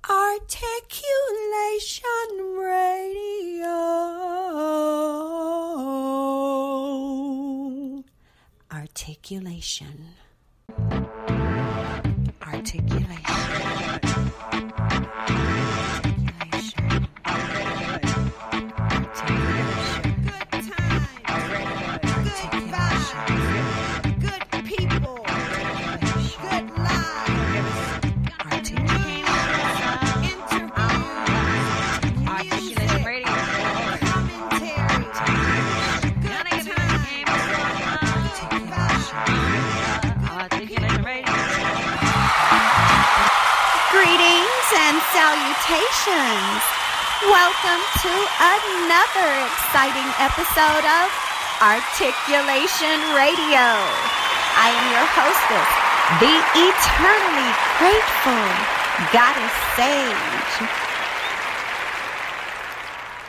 Articulation Radio. Articulation. Salutations! Welcome to another exciting episode of Articulation Radio. I am your hostess, the eternally grateful Goddess Sage.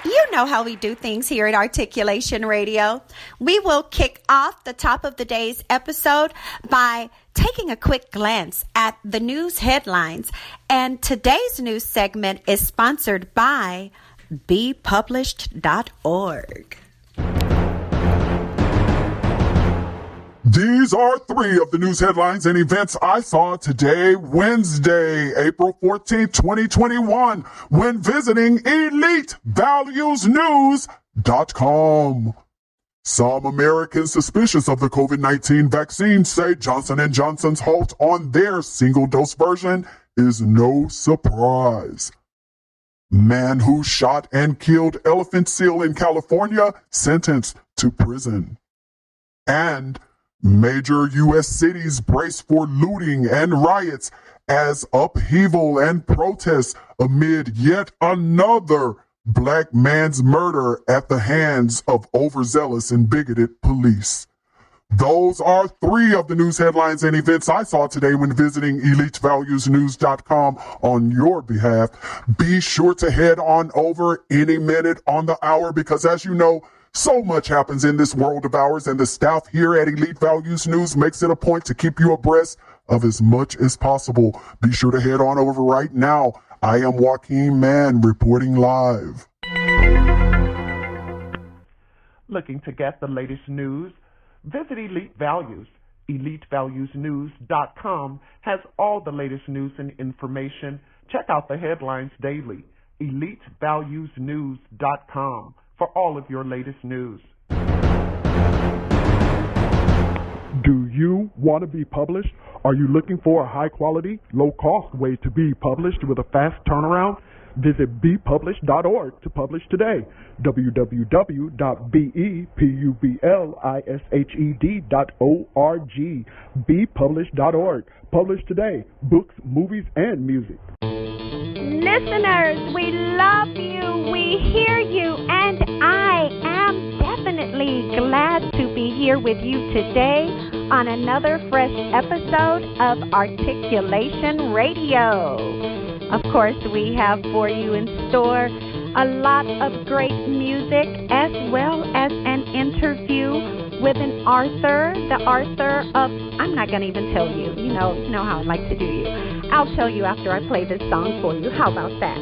You know how we do things here at Articulation Radio. We will kick off the top of the day's episode by taking a quick glance at the news headlines. And today's news segment is sponsored by bepublished.org. These are three of the news headlines and events I saw today, Wednesday, April 14th, 2021, when visiting EliteValuesNews.com. Some Americans suspicious of the COVID-19 vaccine say Johnson & Johnson's halt on their single-dose version is no surprise. Man who shot and killed elephant seal in California sentenced to prison. And major U.S. cities brace for looting and riots as upheaval and protests amid yet another Black man's murder at the hands of overzealous and bigoted police. Those are three of the news headlines and events I saw today when visiting EliteValuesNews.com on your behalf. Be sure to head on over any minute on the hour because, as you know, so much happens in this world of ours, and the staff here at Elite Values News makes it a point to keep you abreast of as much as possible. Be sure to head on over right now. I am Joaquin Mann reporting live. Looking to get the latest news? Visit Elite Values. EliteValuesNews.com has all the latest news and information. Check out the headlines daily. EliteValuesNews.com for all of your latest news. Do you want to be published? Are you looking for a high-quality, low-cost way to be published with a fast turnaround? Visit bepublished.org to publish today. www.bepublished.org. bepublished.org. Publish today. Books, movies, and music. Listeners, we love you, we hear you, and I am definitely glad to be here with you today on another fresh episode of Articulation Radio. Of course, we have for you in store a lot of great music as well as an interview with an author, the author of, I'm not going to even tell you. You know how I like to do you. I'll tell you after I play this song for you. How about that?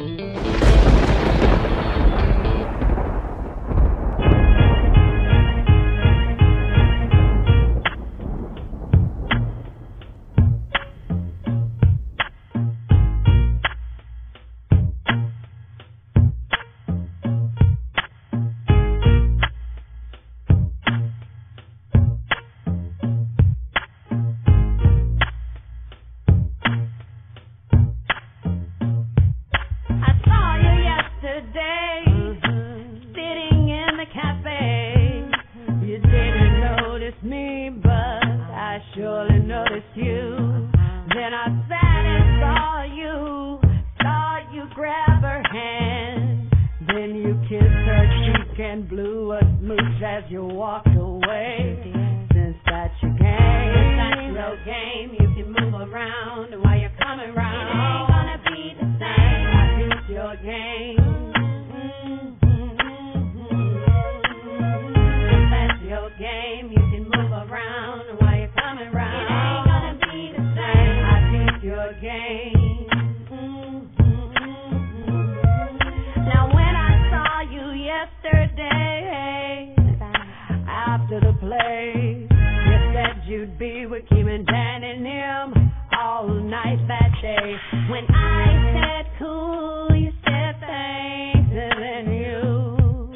When I said cool, you said thanks, and then you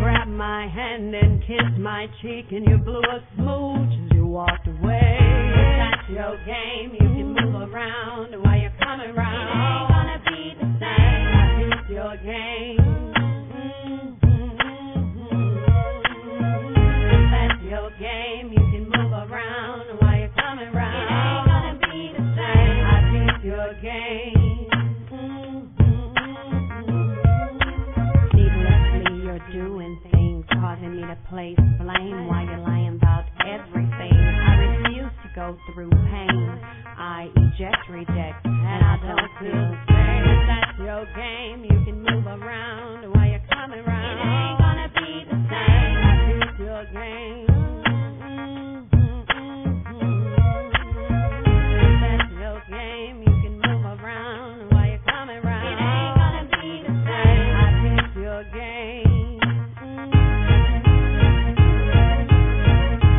grabbed my hand and kissed my cheek, and you blew a smooch as you walked away. If that's your game, you can move around while you're coming round. It ain't gonna be the same. I think your game. If that's your game, you can move around while you're coming round. It ain't gonna be the same. I think your game. Needlessly, you're doing things causing me to place blame while you're lying about everything. I refuse to go through pain. I eject, reject, and I don't feel the same. If that's your game, you can move around while you're coming round. It ain't gonna be the same. I think your game. If that's your game, you can move around while you're coming round. It ain't gonna be the same. I think your game.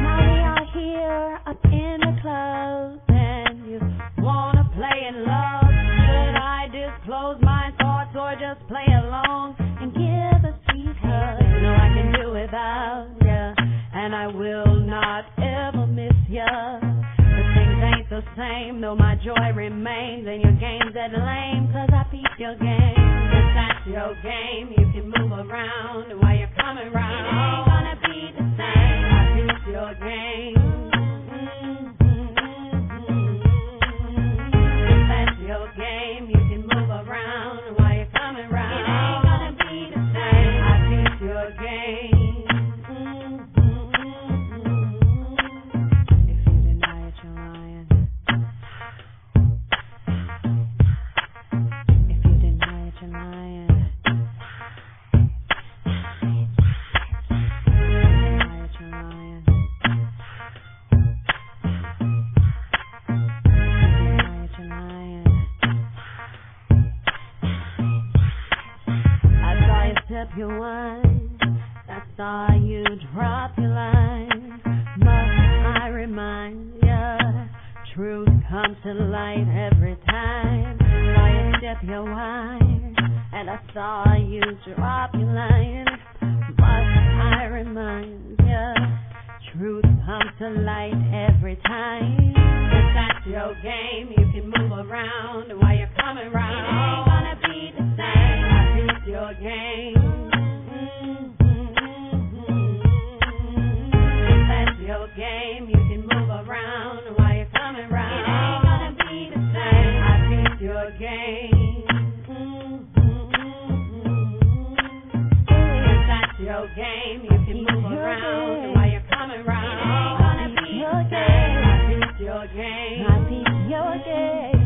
Now we are here up in the club, and you wanna play in love. Should I disclose my thoughts or just play along and give a sweet hug? No, I can do without ya, and I will not ever miss ya. But things ain't the same, though my joy remains, and your game's that lame, 'cause I peep your game. If that's your game, you can move around while you're coming round. It ain't gonna be the same. I peep your game. If that's your game, you can move around while you're coming round. It ain't gonna be the same. I peep your game. If you deny it, you're lying. If you deny it, you're lying. Sip your wine, I saw you drop your line. Must I remind ya, truth comes to light every time. Saw you sip your wine, and I saw you drop your line. Must I remind ya, truth comes to light every time. If that's your game, you can move around while you're coming round. It ain't gonna be the same. I think your game. If that's your game, you can move around while you're coming round. It ain't gonna be the same. I think your game. If that's your game, you can move around while you're coming round. It ain't gonna be the same. I think your game. I think your game.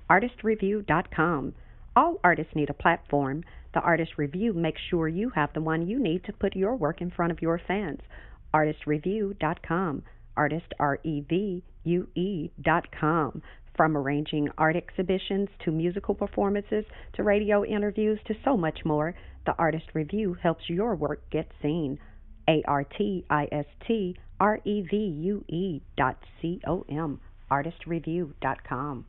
ARTistReview.com. All artists need a platform. The Artist Review makes sure you have the one you need to put your work in front of your fans. ARTistReview.com. Artist, REVUE.com. From arranging art exhibitions to musical performances to radio interviews to so much more, the Artist Review helps your work get seen. ARTistRevue.com. ARTistReview.com.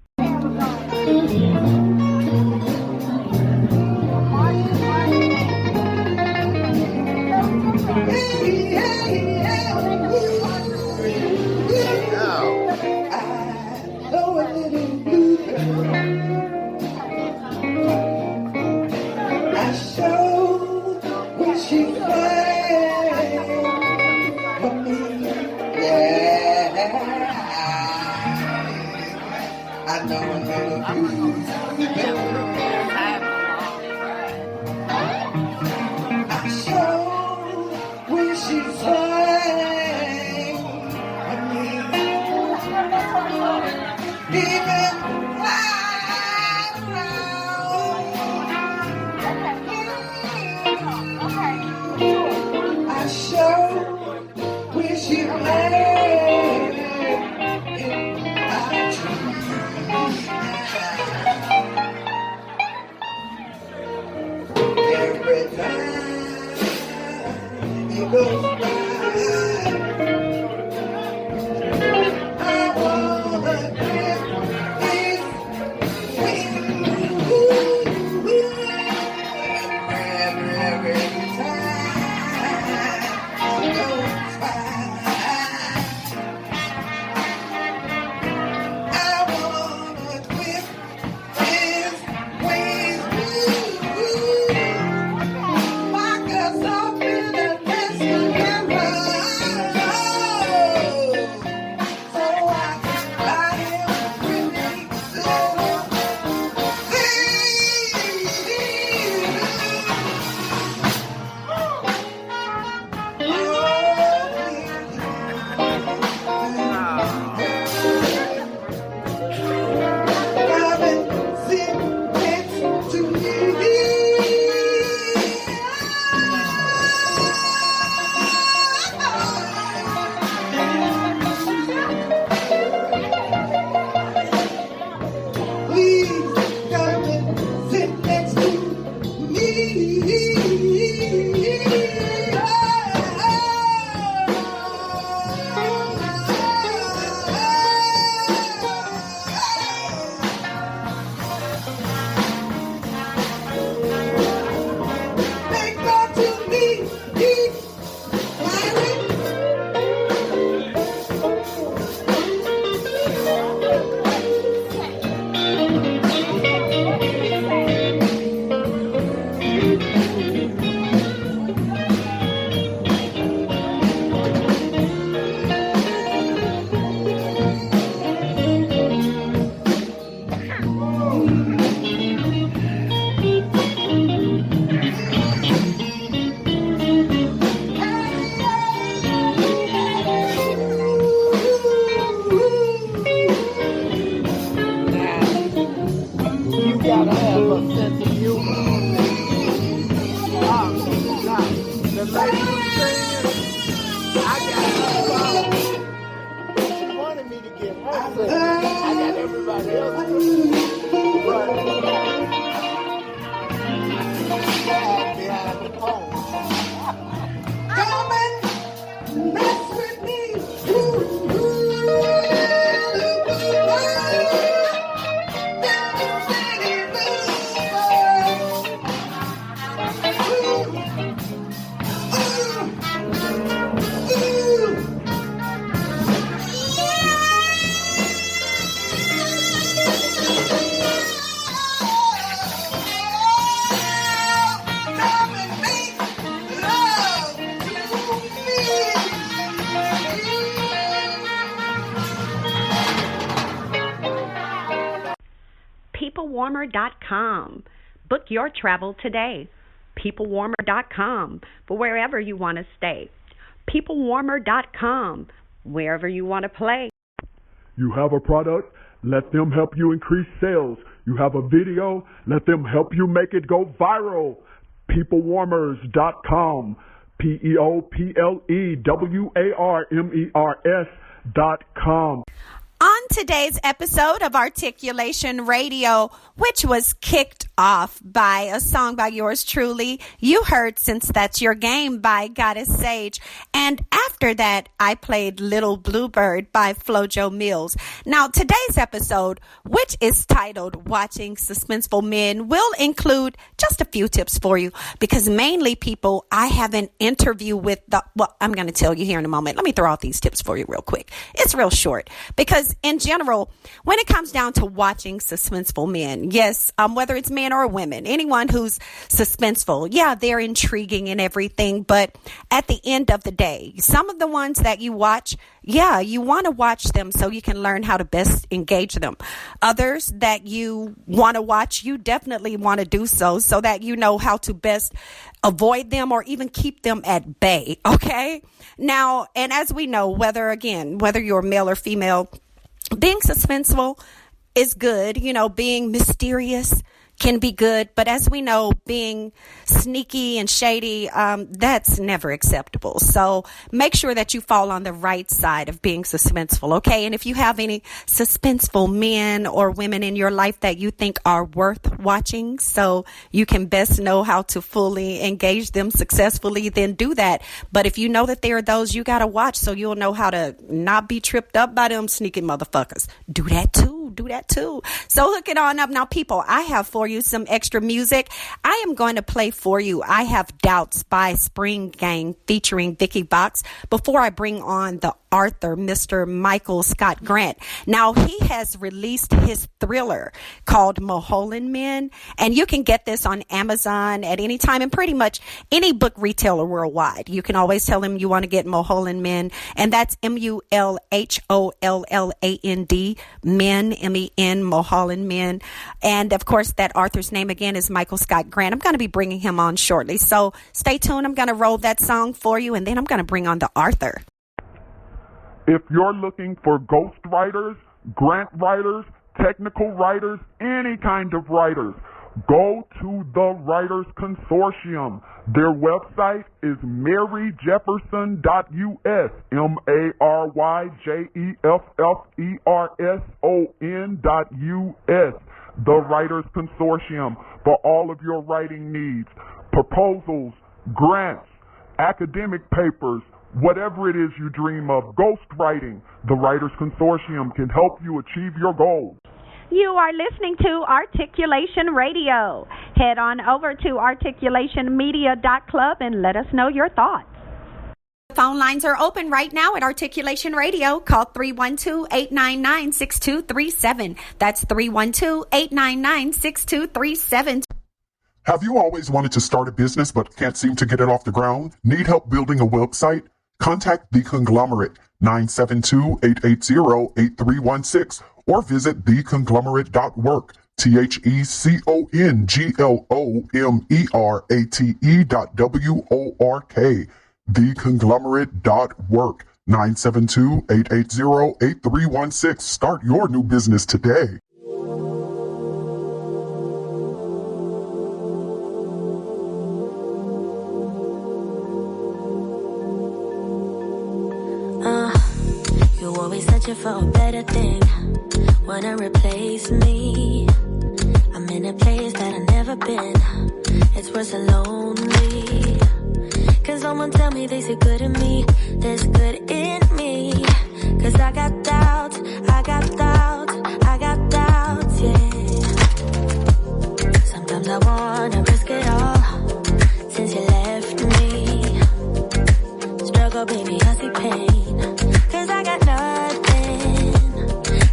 peoplewarmer.com. Book your travel today. peoplewarmer.com for wherever you want to stay. peoplewarmer.com, wherever you want to play. You have a product? Let them help you increase sales. You have a video? Let them help you make it go viral. peoplewarmers.com. peoplewarmers.com. On today's episode of Articulation Radio, which was kicked off by a song by yours truly, you heard Since That's Your Game by Goddess Sage. And after that, I played Little Bluebird by Flojo Mills. Now, today's episode, which is titled Watching Suspenseful Men, will include just a few tips for you because mainly people I have an interview with, I'm going to tell you here in a moment. Let me throw out these tips for you real quick. It's real short because in general, when it comes down to watching suspenseful men, yes, whether it's men or women, anyone who's suspenseful, yeah, they're intriguing and everything. But at the end of the day, some of the ones that you watch, yeah, you want to watch them so you can learn how to best engage them. Others that you want to watch, you definitely want to do so that you know how to best avoid them or even keep them at bay. Okay. Now, and as we know, whether you're male or female, being suspenseful is good. You know, being mysterious, can be good, but as we know, being sneaky and shady, that's never acceptable. So make sure that you fall on the right side of being suspenseful, okay? And if you have any suspenseful men or women in your life that you think are worth watching so you can best know how to fully engage them successfully, then do that. But if you know that there are those you got to watch so you'll know how to not be tripped up by them sneaky motherfuckers, do that too. So hook it on up. Now, people, I have for you some extra music. I am going to play for you I Have Doubts by Spring Gang featuring Vicky Vox before I bring on the author, Mr. Michael Scott Grant. Now, he has released his thriller called Mulholland Men, and you can get this on Amazon at any time and pretty much any book retailer worldwide. You can always tell them you want to get Mulholland Men, and that's Mulholland, Men, Men, Mulholland Men. And of course, that author's name again is Michael Scott Grant. I'm going to be bringing him on shortly, so stay tuned. I'm going to roll that song for you, and then I'm going to bring on the author. If you're looking for ghost writers, grant writers, technical writers, any kind of writers, go to the Writers Consortium. Their website is maryjefferson.us, MaryJefferson.us. The Writers Consortium for all of your writing needs, proposals, grants, academic papers, whatever it is you dream of, ghostwriting. The Writers Consortium can help you achieve your goals. You are listening to Articulation Radio. Head on over to articulationmedia.club and let us know your thoughts. Phone lines are open right now at Articulation Radio. Call 312-899-6237. That's 312-899-6237. Have you always wanted to start a business but can't seem to get it off the ground? Need help building a website? Contact The Conglomerate, 972-880-8316, or visit theconglomerate.work, theconglomerate.work, theconglomerate.work, 972-880-8316. Start your new business today. You always searching for a better thing, wanna replace me. I'm in a place that I've never been. It's worse than lonely. Can someone tell me they see good in me? There's good in me. Cause I got doubts, yeah. Sometimes I wanna risk it all. Since you left me, struggle baby, I see pain. Cause I got nothing.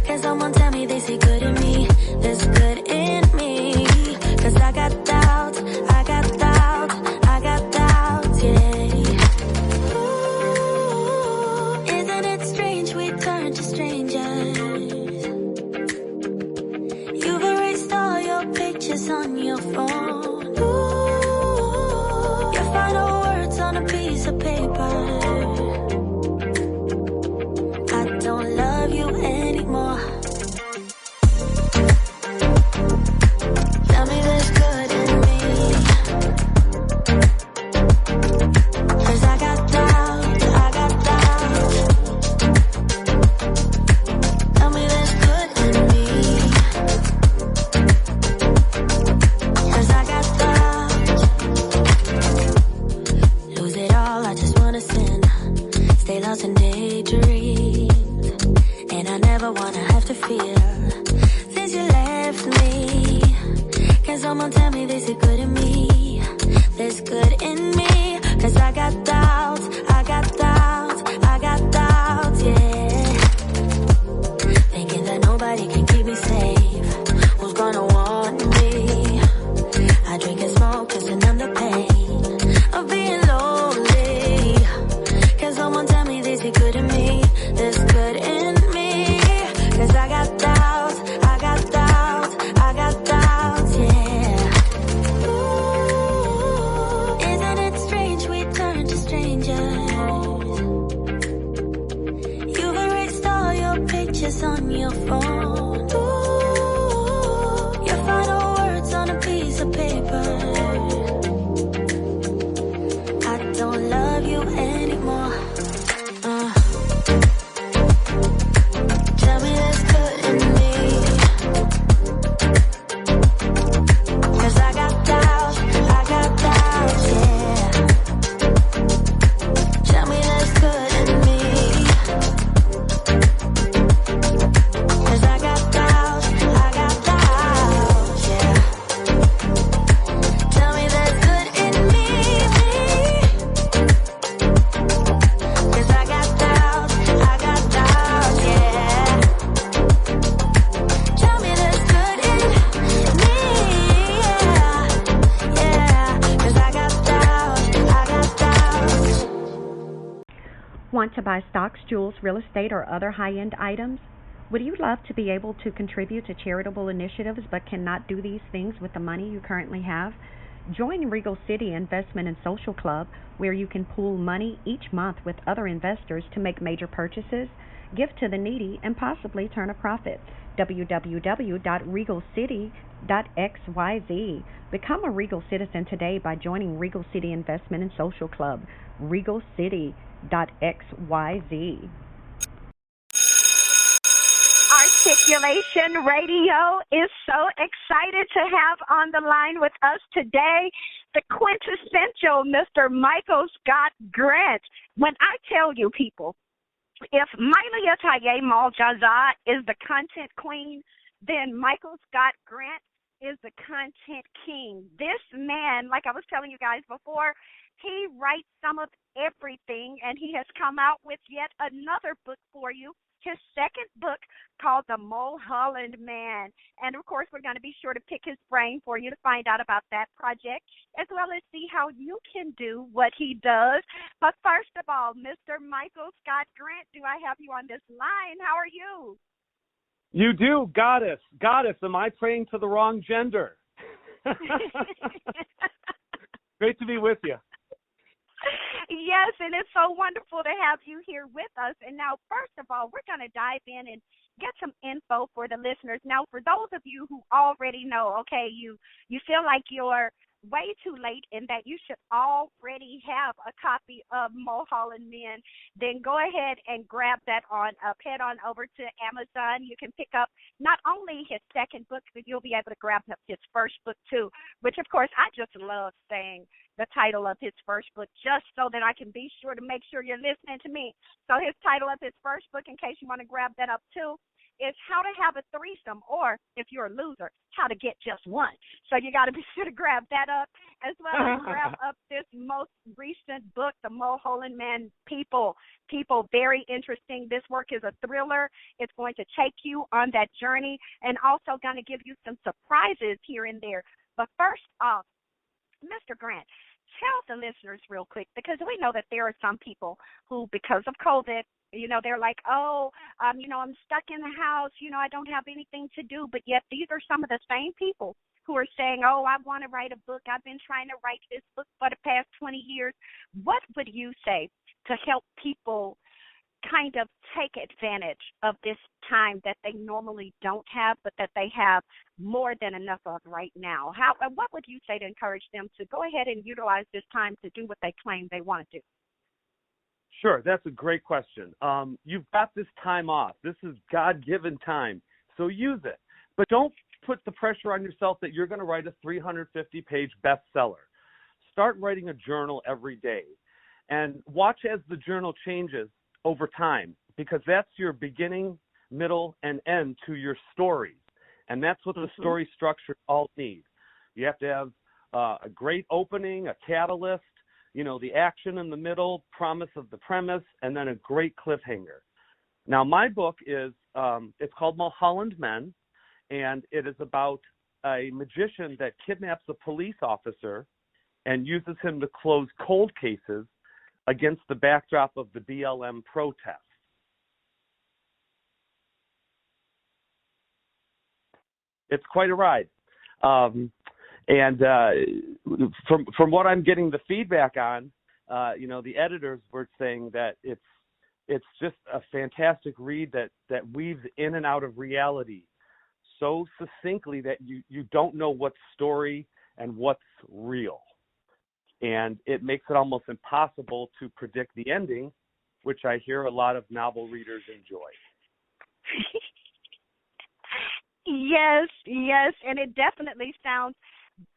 Can someone tell me they see good in me? There's good in me. Cause I got doubts, yeah. Ooh, isn't it strange we turn to strangers? You've erased all your pictures on your phone. Ooh, your final words on a piece of paper. Don't love you anymore. Tell me there's good in me. Cause I got doubts. Tell me there's good in me. Cause I got doubts. Lose it all, I just wanna sin. Stay lost in daydream. And I never wanna have to fear. Since you left me, can someone tell me there's good in me? There's good in me. Cause I got doubts, yeah. Thinking that nobody can keep me safe. Who's gonna want me? I drink and smoke just to numb the pain of being lonely. Can someone tell me there's good in me? There's good in me. Cause I got doubts, yeah. Ooh, isn't it strange we turn to strangers? You've erased all your pictures on your phone. Ooh, your final words on a don't love you anymore. Tell me that's good in me. 'Cause I got doubts, yeah. Tell me that's good in me. 'Cause I got doubts, yeah. Tell me that's good in me. 'Cause I got doubts, yeah. Tell me that's good in me, yeah. 'Cause I got doubts. Want to buy stocks, jewels, real estate, or other high-end items? Would you love to be able to contribute to charitable initiatives but cannot do these things with the money you currently have? Join Regal City Investment and Social Club, where you can pool money each month with other investors to make major purchases, give to the needy, and possibly turn a profit. www.regalcity.xyz. Become a Regal citizen today by joining Regal City Investment and Social Club. regalcity.xyz. Articulation Radio is so excited to have on the line with us today the quintessential Mr. Michael Scott Grant. When I tell you, people, if Maila Taye Maljaza is the content queen, then Michael Scott Grant is the content king. This man, like I was telling you guys before, he writes some of everything, and he has come out with yet another book for you, his second book called The Mulholland Man. And, of course, we're going to be sure to pick his brain for you to find out about that project, as well as see how you can do what he does. But first of all, Mr. Michael Scott Grant, do I have you on this line? How are you? You do, goddess. Goddess, am I praying to the wrong gender? Great to be with you. Yes, and it's so wonderful to have you here with us. And now, first of all, we're going to dive in and get some info for the listeners. Now, for those of you who already know, okay, you feel like you're way too late and that you should already have a copy of Mulholland Men, then go ahead and grab that on up. Head on over to Amazon. You can pick up not only his second book, but you'll be able to grab up his first book too, which of course I just love saying the title of his first book just so that I can be sure to make sure you're listening to me. So his title of his first book, in case you want to grab that up too, is How to Have a Threesome, or if you're a loser, How to Get Just One. So you got to be sure to grab that up, as well as grab up this most recent book, The Mulholland Man. People, very interesting. This work is a thriller. It's going to take you on that journey and also going to give you some surprises here and there. But first off, Mr. Grant, tell the listeners real quick, because we know that there are some people who, because of COVID, they're like, I'm stuck in the house, I don't have anything to do. But yet these are some of the same people who are saying, I want to write a book. I've been trying to write this book for the past 20 years. What would you say to help people kind of take advantage of this time that they normally don't have, but that they have more than enough of right now? What would you say to encourage them to go ahead and utilize this time to do what they claim they want to do? Sure, that's a great question. You've got this time off. This is God-given time, so use it. But don't put the pressure on yourself that you're going to write a 350-page bestseller. Start writing a journal every day, and watch as the journal changes over time, because that's your beginning, middle, and end to your stories. And that's what the story structure all need. You have to have a great opening, a catalyst, the action in the middle, promise of the premise, and then a great cliffhanger. Now, my book is, it's called Mulholland Men, and it is about a magician that kidnaps a police officer and uses him to close cold cases against the backdrop of the BLM protests. It's quite a ride. And from what I'm getting the feedback on, the editors were saying that it's just a fantastic read that weaves in and out of reality so succinctly that you don't know what's story and what's real. And it makes it almost impossible to predict the ending, which I hear a lot of novel readers enjoy. Yes, and it definitely sounds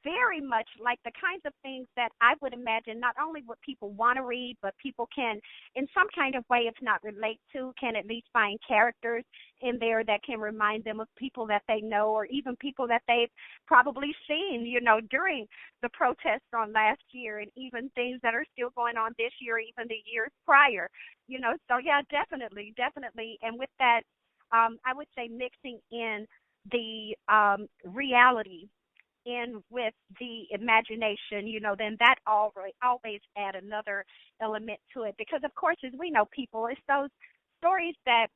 very much like the kinds of things that I would imagine not only what people want to read, but people can, in some kind of way, if not relate to, can at least find characters in there that can remind them of people that they know or even people that they've probably seen, during the protests on last year and even things that are still going on this year, even the years prior, So, yeah, definitely. And with that, I would say mixing in the reality in with the imagination, then that always add another element to it. Because, of course, as we know, people, it's those stories that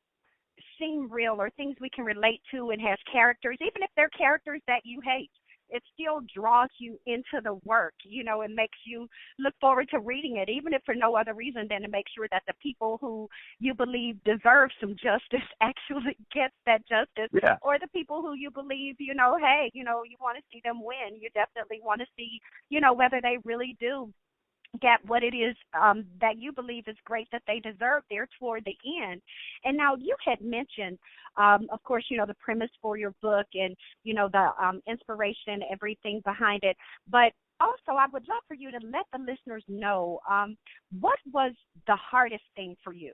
seem real or things we can relate to and has characters, even if they're characters that you hate. It still draws you into the work, and makes you look forward to reading it, even if for no other reason than to make sure that the people who you believe deserve some justice actually gets that justice. Yeah. Or the people who you believe, hey, you want to see them win. You definitely want to see, whether they really do get what it is that you believe is great that they deserve there toward the end. And now you had mentioned, of course, the premise for your book and, the inspiration, everything behind it. But also I would love for you to let the listeners know what was the hardest thing for you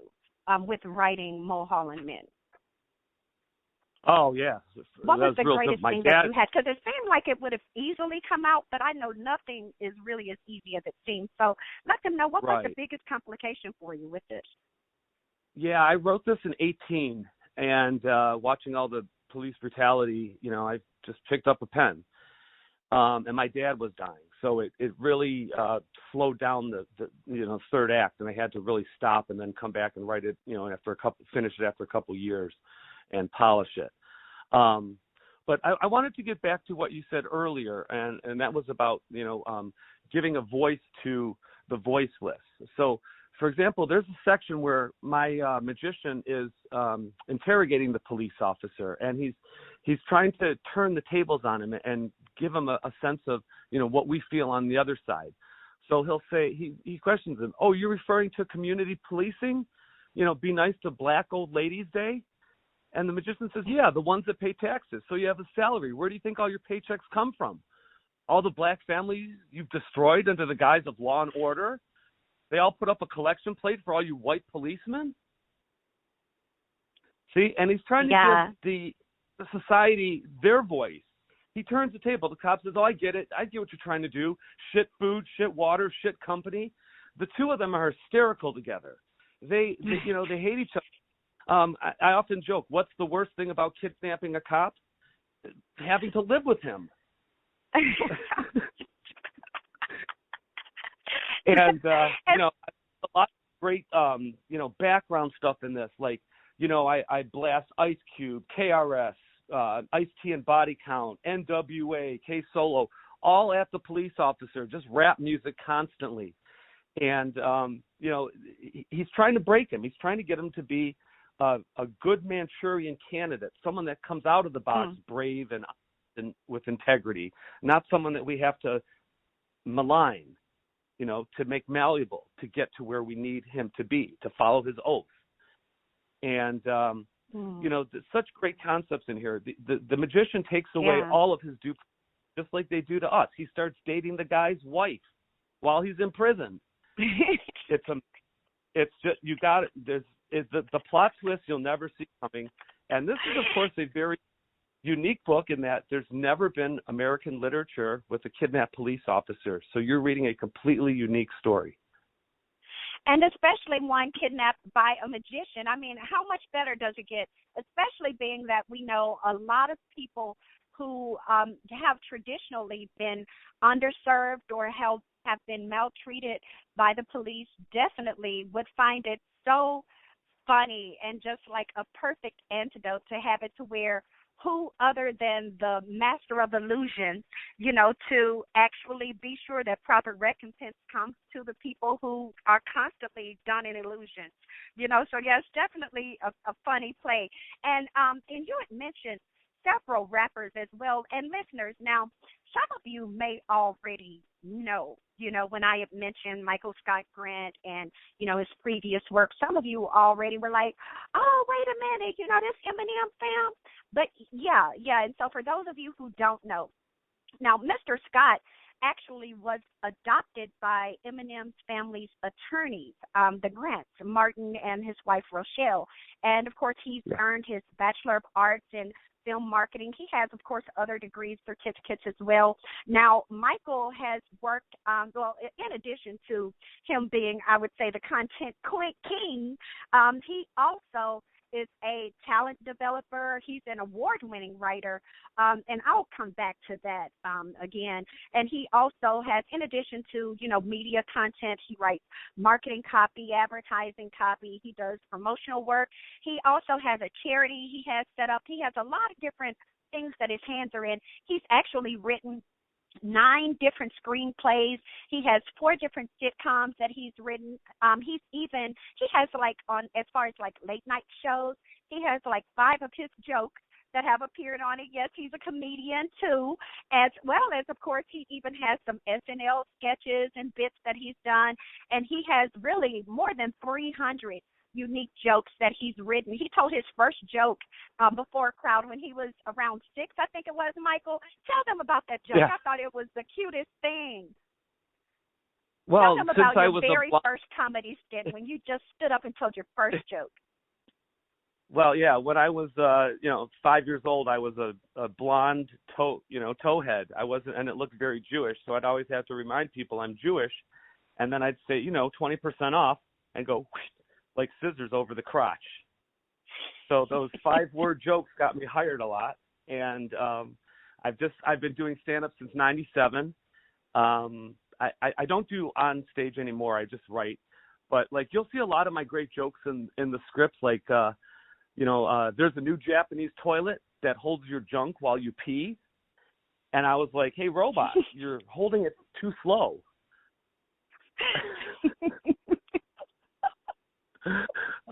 with writing Mulholland Men? Oh, yeah. What was the greatest thing that you had? Because it seemed like it would have easily come out, but I know nothing is really as easy as it seems. So let them know what was the biggest complication for you with this. Yeah, I wrote this in 2018, and watching all the police brutality, I just picked up a pen. And my dad was dying. So it really slowed down the third act, and I had to really stop and then come back and write it, finish it after a couple years and polish it. But I wanted to get back to what you said earlier, and that was about, giving a voice to the voiceless. So, for example, there's a section where my magician is interrogating the police officer, and he's trying to turn the tables on him and give him a sense of, what we feel on the other side. So he'll say, he questions him, "Oh, you're referring to community policing? Be nice to Black Old Ladies Day?" And the magician says, "Yeah, the ones that pay taxes. So you have a salary. Where do you think all your paychecks come from? All the Black families you've destroyed under the guise of law and order? They all put up a collection plate for all you white policemen?" See, and he's trying to give the society their voice. He turns the table. The cop says, "Oh, I get it. I get what you're trying to do. Shit food, shit water, shit company." The two of them are hysterical together. They hate each other. I often joke, what's the worst thing about kidnapping a cop? Having to live with him. And, a lot of great, background stuff in this. Like, I blast Ice Cube, KRS, Ice-T and Body Count, NWA, K-Solo, all at the police officer, just rap music constantly. And, he's trying to break him. He's trying to get him to be a good Manchurian candidate, someone that comes out of the box brave and with integrity, not someone that we have to malign, to make malleable to get to where we need him to be, to follow his oath. And, such great concepts in here. The magician takes away all of his due, just like they do to us. He starts dating the guy's wife while he's in prison. It's just, you got it. The plot twist you'll never see coming. And this is, of course, a very unique book in that there's never been American literature with a kidnapped police officer. So you're reading a completely unique story. And especially one kidnapped by a magician. I mean, how much better does it get? Especially being that we know a lot of people who have traditionally been underserved or have been maltreated by the police definitely would find it so funny and just like a perfect antidote to have it to where who other than the master of illusion, to actually be sure that proper recompense comes to the people who are constantly done in illusions, So, yes, definitely a funny play. And you had mentioned several rappers as well. And listeners, now, some of you may already know. When I had mentioned Michael Scott Grant and, his previous work, some of you already were like, oh, wait a minute, this Eminem fam. But yeah. And so for those of you who don't know, now Mr. Scott actually was adopted by Eminem's family's attorneys, the Grants, Martin and his wife Rochelle. And of course, he's earned his Bachelor of Arts in film marketing. He has, of course, other degrees, certificates as well. Now, Michael has worked, in addition to him being, I would say, the content king, he also is a talent developer. He's an award-winning writer, and I'll come back to that again. And he also has, in addition to, media content, he writes marketing copy, advertising copy. He does promotional work. He also has a charity he has set up. He has a lot of different things that his hands are in. He's actually written 9 different screenplays. He has 4 different sitcoms that he's written. He has as far as late night shows, he has 5 of his jokes that have appeared on it. Yes, he's a comedian too, as well as, of course, he even has some SNL sketches and bits that he's done, and he has really more than 300 unique jokes that he's written. He told his first joke before a crowd when he was around 6, I think it was, Michael. Tell them about that joke. Yeah. I thought it was the cutest thing. Well, tell them since about I your was very first comedy skit when you just stood up and told your first joke. Well, yeah, when I was 5 years old, I was a blonde towhead. I wasn't, and it looked very Jewish, so I'd always have to remind people I'm Jewish, and then I'd say 20% off and go like scissors over the crotch. So those 5-word jokes got me hired a lot, and I've been doing stand-up since '97. I don't do on stage anymore. I just write, but you'll see a lot of my great jokes in the scripts. There's a new Japanese toilet that holds your junk while you pee, and I was like, hey robot, you're holding it too slow.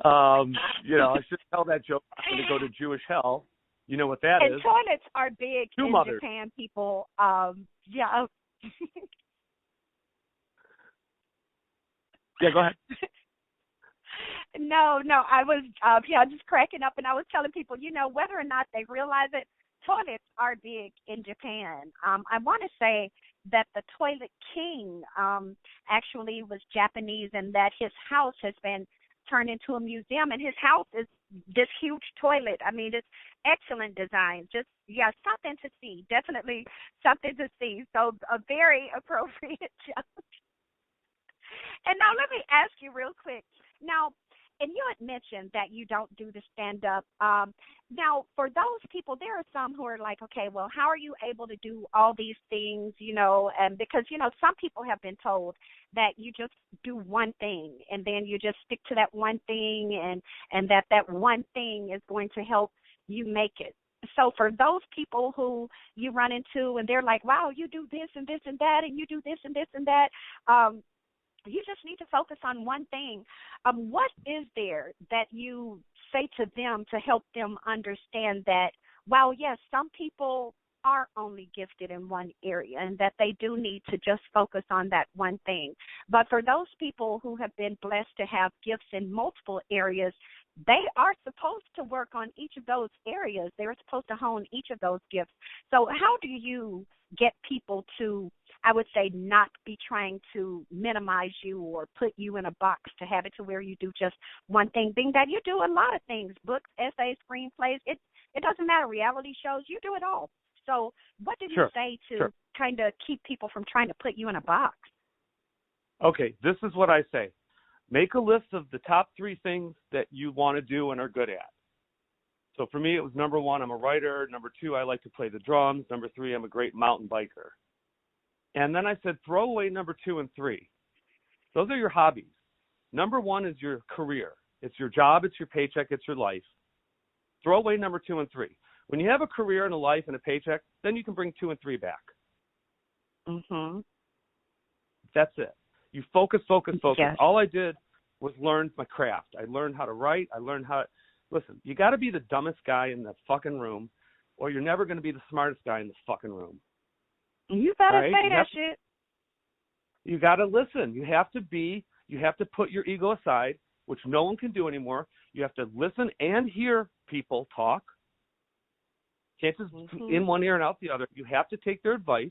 I should tell that joke. I'm going to go to Jewish hell. You know what that is. And toilets are big Two in mothers. Japan, people. Yeah, go ahead. No, I was just cracking up, and I was telling people, whether or not they realize it, toilets are big in Japan. I want to say that the toilet king actually was Japanese, and that his house has been turned into a museum, and his house is this huge toilet. I mean, it's excellent design. Just, something to see. Definitely something to see. So a very appropriate joke. And now let me ask you real quick. Now, and you had mentioned that you don't do the stand-up. Now, for those people, there are some who are like, okay, well, how are you able to do all these things, and because, some people have been told that you just do one thing, and then you just stick to that one thing, and that one thing is going to help you make it. So for those people who you run into, and they're like, wow, you do this and this and that, and you do this and this and that, you just need to focus on one thing. What is there that you say to them to help them understand that, while, yes, some people are only gifted in one area and that they do need to just focus on that one thing. But for those people who have been blessed to have gifts in multiple areas, they are supposed to work on each of those areas. They're supposed to hone each of those gifts. So how do you get people to, I would say, not be trying to minimize you or put you in a box to have it to where you do just one thing, being that you do a lot of things, books, essays, screenplays, it doesn't matter, reality shows, you do it all. So what did you say to kind of keep people from trying to put you in a box? Okay, this is what I say. Make a list of the top 3 things that you want to do and are good at. So for me, it was number 1, I'm a writer. Number 2, I like to play the drums. Number 3, I'm a great mountain biker. And then I said, throw away number 2 and 3. Those are your hobbies. Number 1 is your career. It's your job, it's your paycheck, it's your life. Throw away number 2 and 3. When you have a career and a life and a paycheck, then you can bring 2 and 3 back. Mm-hmm. That's it. You focus. Yes. All I did was learn my craft. I learned how to write. I learned how to, listen, you got to be the dumbest guy in the fucking room, or you're never going to be the smartest guy in the fucking room. You better right? say that shit. You got to listen. You have to put your ego aside, which no one can do anymore. You have to listen and hear people talk. Can't just in one ear and out the other. You have to take their advice.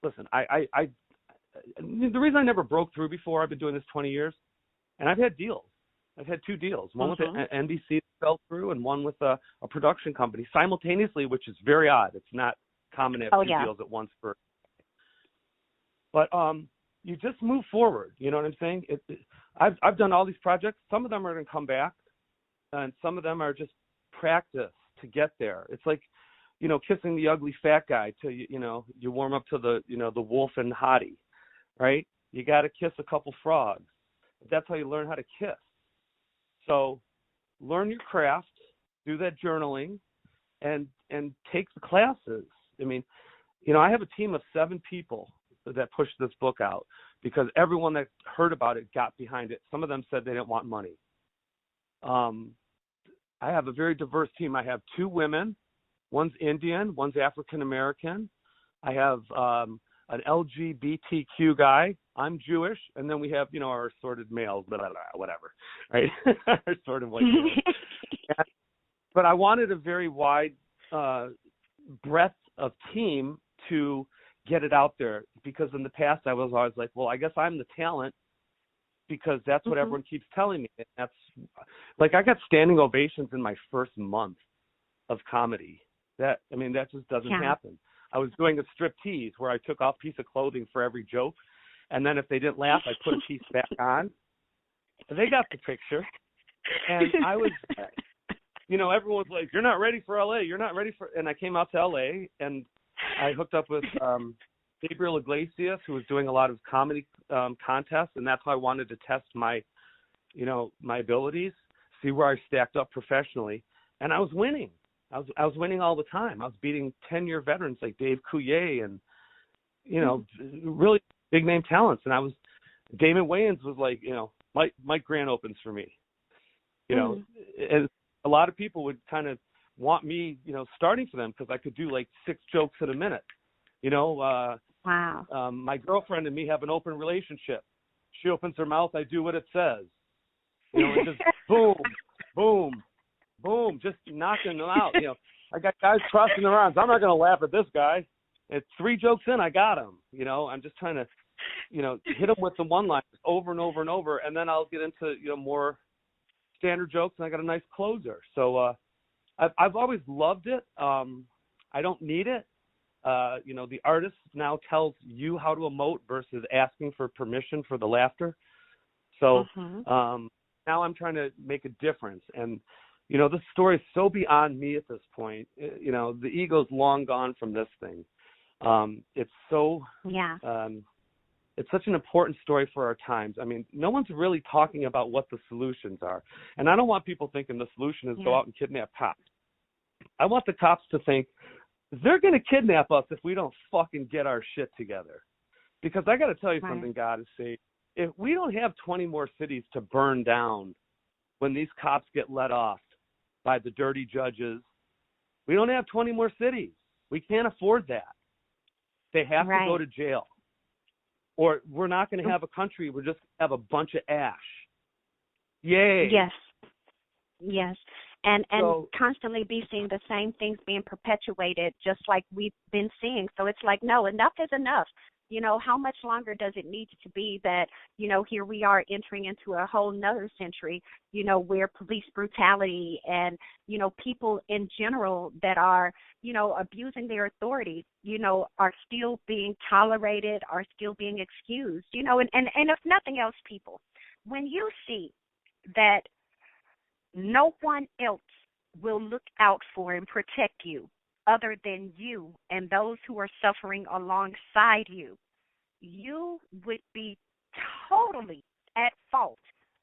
Listen, the reason I never broke through before, I've been doing this 20 years, and I've had deals. I've had 2 deals, one with NBC that fell through and one with a production company simultaneously, which is very odd. It's not common to have 2 deals at once. But you just move forward. You know what I'm saying? I've done all these projects. Some of them are going to come back, and some of them are just practice to get there. It's like, kissing the ugly fat guy till you warm up to the wolf and hottie, right? You got to kiss a couple frogs. That's how you learn how to kiss. So learn your craft, do that journaling, and take the classes. I mean, I have a team of 7 people that pushed this book out because everyone that heard about it got behind it. Some of them said they didn't want money. I have a very diverse team. I have 2 women. One's Indian, one's African American. I have an LGBTQ guy. I'm Jewish, and then we have our assorted males, blah, blah, blah, whatever, right? Sort of like. But I wanted a very wide breadth of team to get it out there, because in the past I was always like, well, I guess I'm the talent because that's what everyone keeps telling me. And that's like, I got standing ovations in my first month of comedy. That just doesn't happen. I was doing a striptease where I took off a piece of clothing for every joke, and then if they didn't laugh, I put a piece back on. And they got the picture. And I was, everyone's like, you're not ready for LA. You're not ready for, and I came out to LA and I hooked up with Gabriel Iglesias, who was doing a lot of comedy contests, and that's how I wanted to test my abilities, see where I stacked up professionally, and I was winning. I was winning all the time. I was beating 10-year veterans like Dave Coulier and really big name talents. And Damon Wayans was like, Mike Grant opens for me, and a lot of people would kind of want me, starting for them because I could do like 6 jokes in a minute. Wow. My girlfriend and me have an open relationship. She opens her mouth, I do what it says. And just boom, boom, boom, just knocking them out. I got guys crossing their arms. I'm not going to laugh at this guy. It's 3 jokes in, I got him. I'm just trying to, hit them with the one-liners over and over and over, and then I'll get into, more standard jokes, and I got a nice closer. So I've always loved it. I don't need it. The artist now tells you how to emote versus asking for permission for the laughter. So now I'm trying to make a difference. And, this story is so beyond me at this point. The ego's long gone from this thing. It's so, it's such an important story for our times. I mean, no one's really talking about what the solutions are. And I don't want people thinking the solution is go out and kidnap cops. I want the cops to think they're going to kidnap us if we don't fucking get our shit together. Because I got to tell you something, God is saying, if we don't have 20 more cities to burn down when these cops get let off by the dirty judges, we don't have 20 more cities. We can't afford that. They have to go to jail. Or we're not going to have a country. We're just going to have a bunch of ash. Yay. Yes. And so, constantly be seeing the same things being perpetuated, just like we've been seeing. So it's like, no, enough is enough. How much longer does it need to be that, here we are entering into a whole nother century, where police brutality and, people in general that are, abusing their authority, are still being tolerated, are still being excused, and if nothing else, people, when you see that no one else will look out for and protect you other than you and those who are suffering alongside you, you would be totally at fault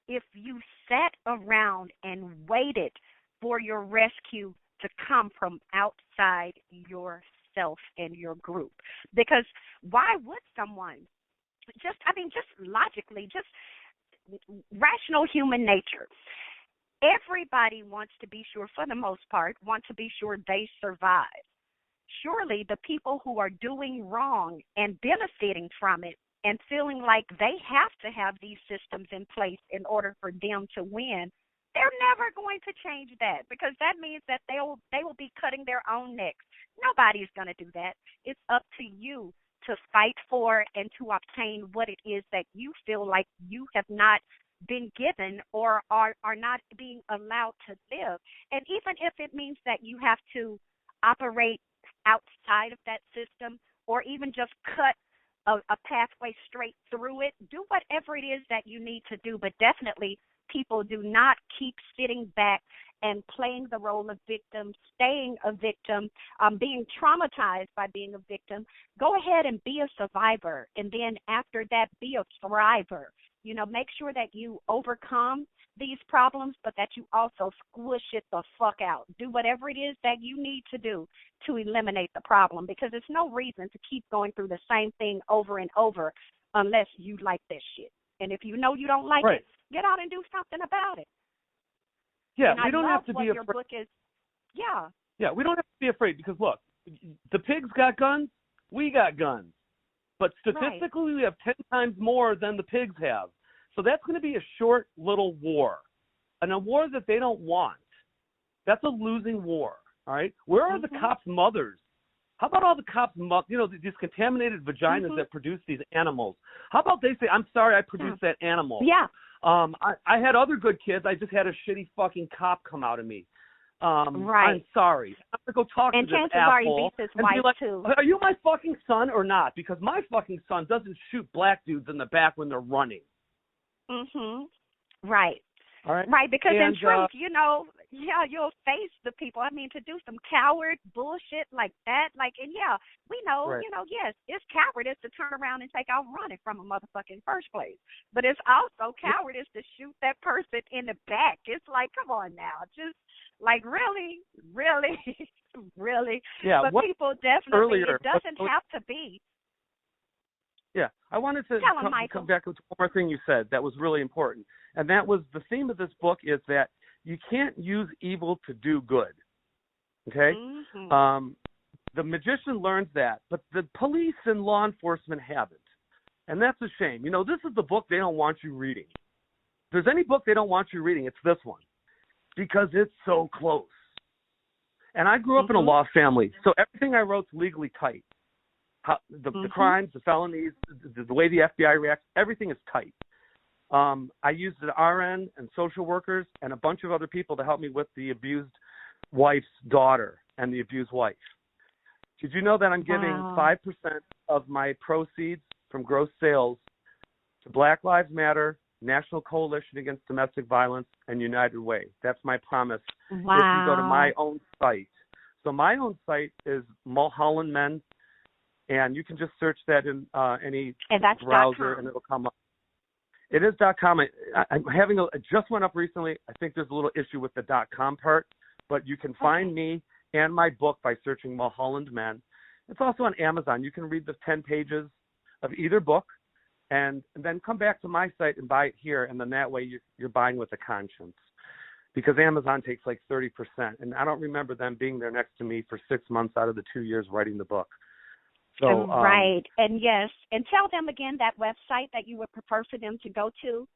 if you sat around and waited for your rescue to come from outside yourself and your group. Because why would someone just logically, just rational human nature, everybody wants to be sure, for the most part, want to be sure they survive. Surely the people who are doing wrong and benefiting from it and feeling like they have to have these systems in place in order for them to win, they're never going to change that, because that means that they will be cutting their own necks. Nobody's going to do that. It's up to you to fight for and to obtain what it is that you feel like you have not been given or are not being allowed to live. And even if it means that you have to operate outside of that system, or even just cut a pathway straight through it, do whatever it is that you need to do. But definitely, people do not keep sitting back and playing the role of victim, staying a victim, being traumatized by being a victim. Go ahead and be a survivor, and then after that, be a thriver. You know, make sure that you overcome these problems, but that you also squish it the fuck out. Do whatever it is that you need to do to eliminate the problem, because there's no reason to keep going through the same thing over and over unless you like this shit. And if you know you don't like it, get out and do something about it. Yeah, and we don't have to be your book is. Yeah. Yeah, we don't have to be afraid, because look, the pigs got guns, we got guns. But statistically, we have 10 times more than the pigs have. So that's going to be a short little war, and a war that they don't want. That's a losing war, all right? Where are the cops' mothers? How about all the cops' these contaminated vaginas that produce these animals? How about they say, I'm sorry I produced that animal. Yeah. I had other good kids. I just had a shitty fucking cop come out of me. I'm sorry. I'm going to go talk to this asshole and be like, too. Are you my fucking son or not? Because my fucking son doesn't shoot black dudes in the back when they're running. Right. All right. Right, because in truth, you'll face the people. I mean, to do some coward bullshit like that, we know, yes, it's cowardice to turn around and take off running from a motherfucking first place. But it's also cowardice to shoot that person in the back. It's like, come on now, just like really, really, really. Yeah. But people definitely, it doesn't have to be. Yeah, I wanted to come back to one more thing you said that was really important. And that was the theme of this book is that you can't use evil to do good. Okay? The magician learns that, but the police and law enforcement haven't. And that's a shame. This is the book they don't want you reading. If there's any book they don't want you reading, it's this one, because it's so close. And I grew up in a law family, so everything I wrote's legally tight. The crimes, the felonies, the way the FBI reacts, everything is tight. I used an RN and social workers and a bunch of other people to help me with the abused wife's daughter and the abused wife. Did you know that I'm giving 5% of my proceeds from gross sales to Black Lives Matter, National Coalition Against Domestic Violence, and United Way? That's my promise. If you go to my own site. So my own site is Mulholland Men. And you can just search that in any browser, and it'll come up. It is .com. It just went up recently. I think there's a little issue with the .com part, but you can find me and my book by searching Mulholland Men. It's also on Amazon. You can read the 10 pages of either book, and then come back to my site and buy it here, and then that way you're buying with a conscience. Because Amazon takes like 30%, and I don't remember them being there next to me for 6 months out of the 2 years writing the book. So, right, and yes, and tell them again that website that you would prefer for them to go to.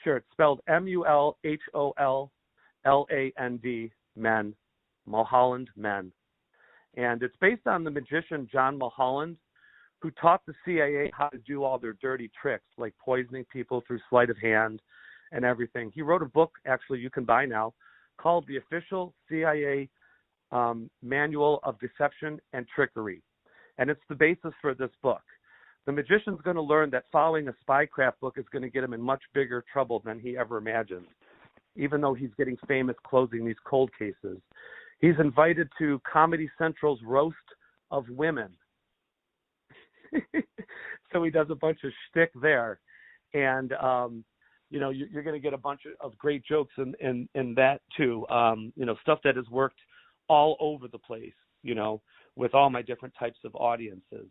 Sure, it's spelled MULHOLLAND, Men, Mulholland Men. And it's based on the magician John Mulholland, who taught the CIA how to do all their dirty tricks, like poisoning people through sleight of hand and everything. He wrote a book, actually, you can buy now, called The Official CIA Manual of Deception and Trickery. And it's the basis for this book. The magician's going to learn that following a spycraft book is going to get him in much bigger trouble than he ever imagined, even though he's getting famous closing these cold cases. He's invited to Comedy Central's Roast of Women. So he does a bunch of shtick there. And, you're going to get a bunch of great jokes in that, too. Stuff that has worked all over the place, with all my different types of audiences.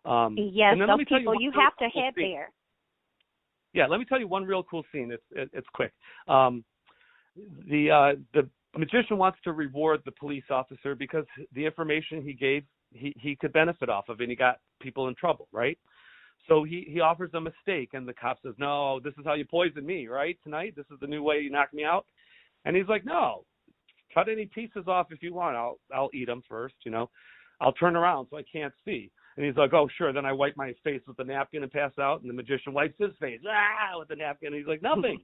Yes, those people, you have to head there. Yeah, let me tell you one real cool scene. It's quick. The magician wants to reward the police officer because the information he gave, he could benefit off of, and he got people in trouble, right? So he offers them a steak, and the cop says, no, this is how you poison me, right, tonight? This is the new way you knock me out? And he's like, no, cut any pieces off if you want. I'll eat them first, you know. I'll turn around so I can't see. And he's like, oh, sure. Then I wipe my face with the napkin and pass out, and the magician wipes his face with the napkin. And he's like, nothing.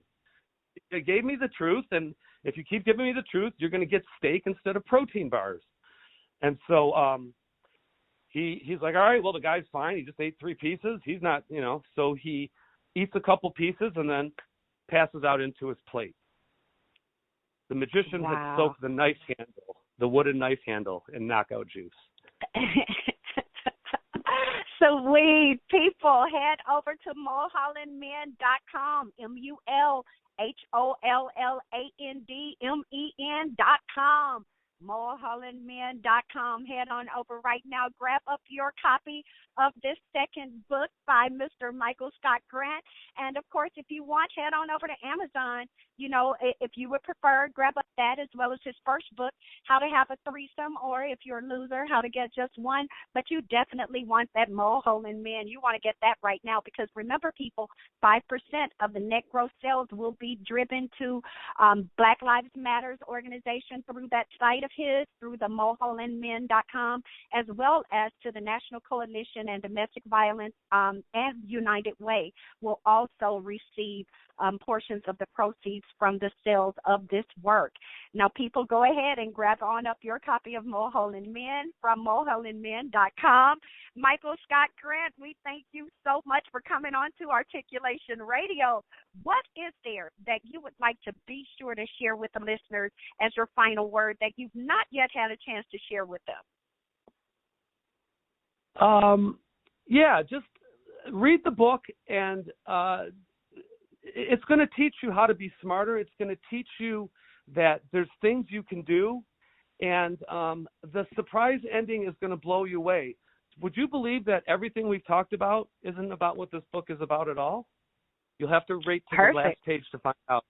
You gave me the truth, and if you keep giving me the truth, you're going to get steak instead of protein bars. And so he's like, all right, well, the guy's fine. He just ate 3 pieces. He's not, you know. So he eats a couple pieces and then passes out into his plate. The magician had soaked the knife handle, the wooden knife handle, in knockout juice. Sweet people, head over to mulhollandmen.com, mulhollandmen.com. mulhollandmen.com. Head on over right now. Grab up your copy of this second book by Mr. Michael Scott Grant. And, of course, if you want, head on over to Amazon. You know, if you would prefer, grab up that as well as his first book, How to Have a Threesome, or if you're a loser, How to Get Just One. But you definitely want that Mulholland Men. You want to get that right now because, remember, people, 5% of the net gross sales will be driven to Black Lives Matters organization through that site of his, through the mulhollandmen.com, as well as to the National Coalition and Domestic Violence and United Way will also receive portions of the proceeds from the sales of this work. Now, people, go ahead and grab on up your copy of Mulholland Men from mulhollandmen.com. Michael Scott Grant, we thank you so much for coming on to Articulation Radio. What is there that you would like to be sure to share with the listeners as your final word that you've not yet had a chance to share with them? Yeah, just read the book, and it's going to teach you how to be smarter. It's going to teach you that there's things you can do, and the surprise ending is going to blow you away. Would you believe that everything we've talked about isn't about what this book is about at all? You'll have to rate to the last page to find out.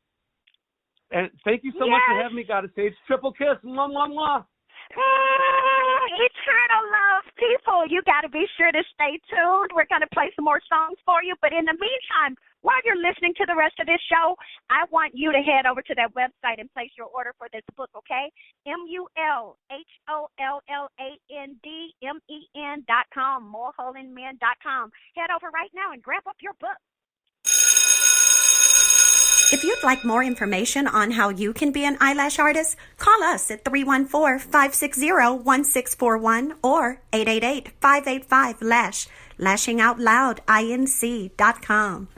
And thank you so much for having me, God of Sage. Triple kiss. Mwah, mwah, mwah. Eternal love, people. You got to be sure to stay tuned. We're going to play some more songs for you. But in the meantime, while you're listening to the rest of this show, I want you to head over to that website and place your order for this book, okay? mulhollandmen.com, mulhollandmen.com. Head over right now and grab up your book. If you'd like more information on how you can be an eyelash artist, call us at 314-560-1641 or 888-585-LASH, lashingoutloudinc.com.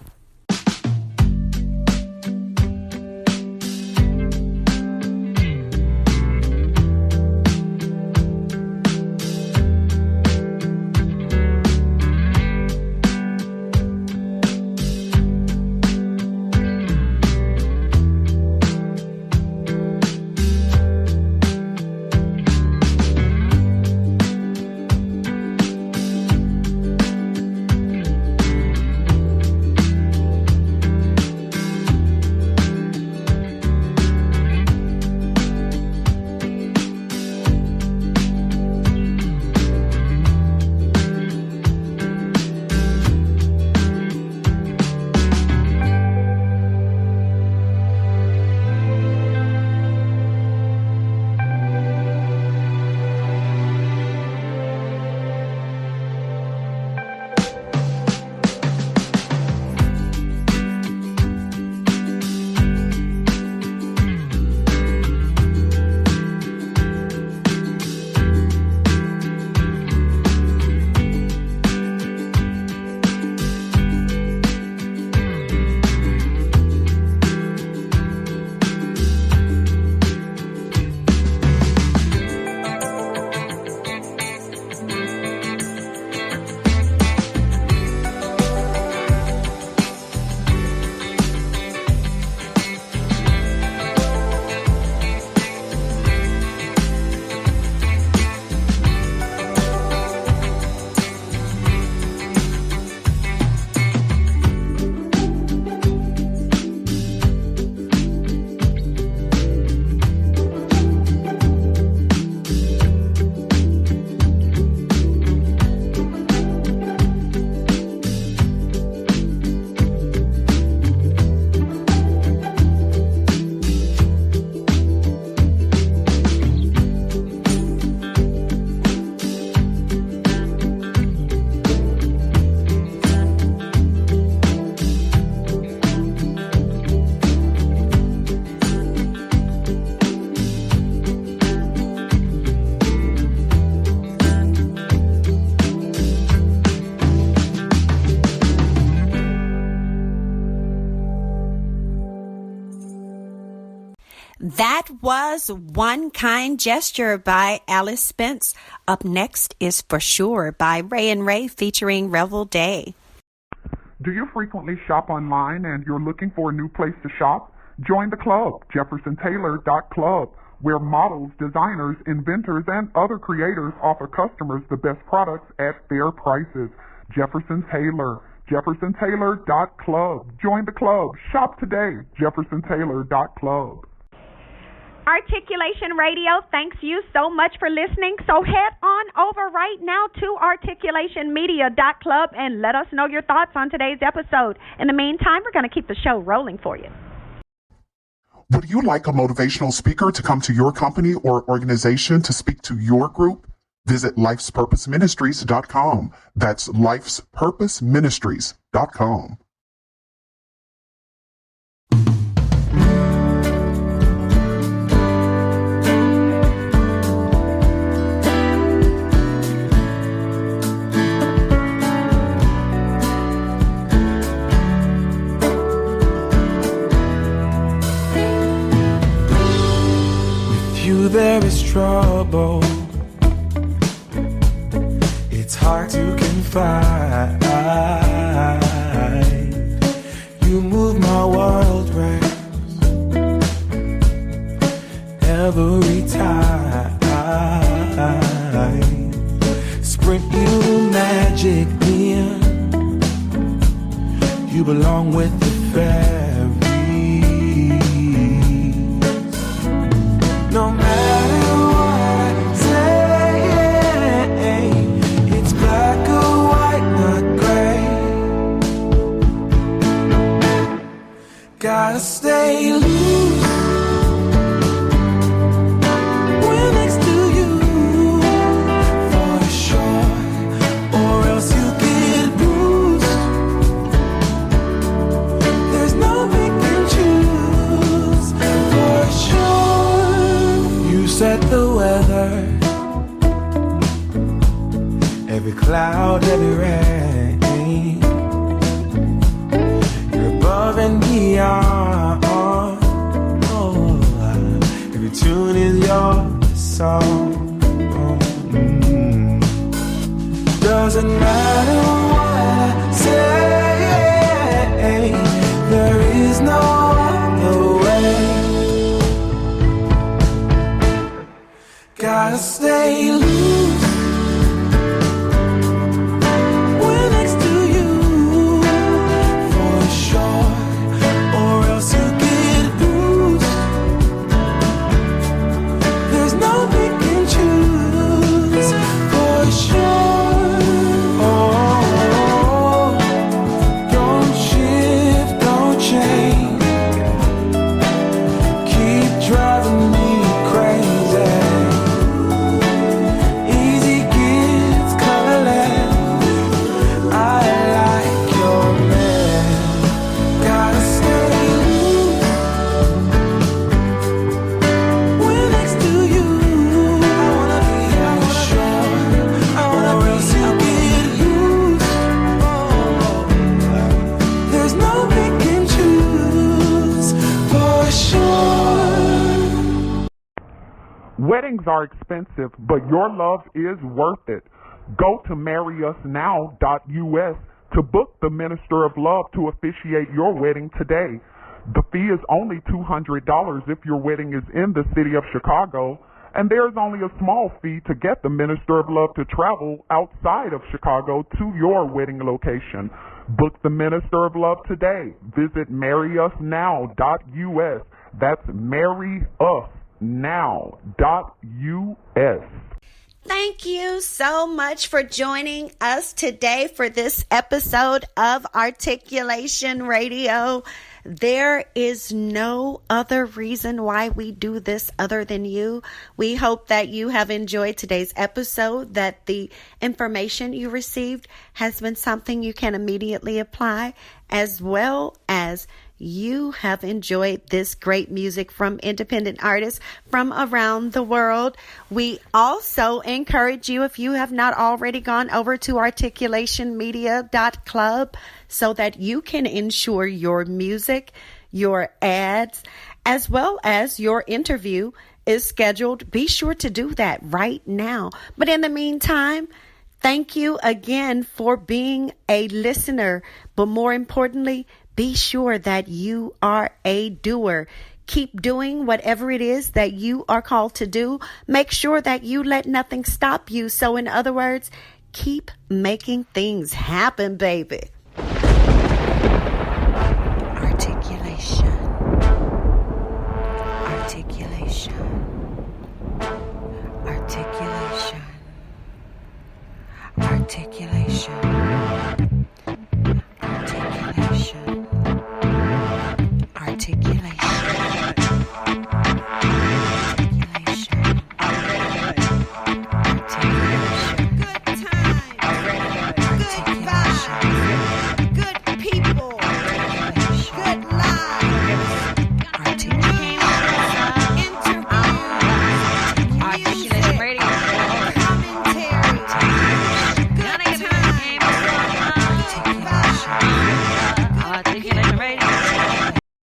That was One Kind Gesture by Alice Spence. Up next is For Sure by Ray and Ray featuring Revel Day. Do you frequently shop online and you're looking for a new place to shop? Join the club, JeffersonTaylor.club, where models, designers, inventors, and other creators offer customers the best products at fair prices. Jefferson Taylor, JeffersonTaylor.club. Join the club. Shop today, JeffersonTaylor.club. Articulation Radio, thanks you so much for listening. So head on over right now to articulationmedia.club and let us know your thoughts on today's episode. In the meantime, we're going to keep the show rolling for you. Would you like a motivational speaker to come to your company or organization to speak to your group? Visit lifespurposeministries.com. That's lifespurposeministries.com. There is trouble, it's hard to confide. You move my world round every time. Sprint you magic in, you belong with the fairies. No matter what I say, it's black or white, not gray. Gotta stay loose when next to you, for sure, or else you get bruised. There's no pick and choose, for sure. You set the weather, every cloud, every rain. You're above and beyond. Oh, every tune is your song. Doesn't matter what I say, there is no other way. Gotta stay loose when next to you, for sure, or else you get bruised. There's no pick and choose, for sure. Oh, don't shift, don't change, keep driving me crazy. Weddings are expensive, but your love is worth it. Go to marryusnow.us to book the Minister of Love to officiate your wedding today. The fee is only $200 if your wedding is in the city of Chicago, and there's only a small fee to get the Minister of Love to travel outside of Chicago to your wedding location. Book the Minister of Love today. Visit marryusnow.us. That's marryusnow.us. Thank you so much for joining us today for this episode of Articulation Radio. There is no other reason why we do this other than you. We hope that you have enjoyed today's episode, that the information you received has been something you can immediately apply, as well as you have enjoyed this great music from independent artists from around the world. We also encourage you, if you have not already gone over to articulationmedia.club so that you can ensure your music, your ads, as well as your interview is scheduled. Be sure to do that right now. But in the meantime, thank you again for being a listener. But more importantly, be sure that you are a doer. Keep doing whatever it is that you are called to do. Make sure that you let nothing stop you. So in other words, keep making things happen, baby.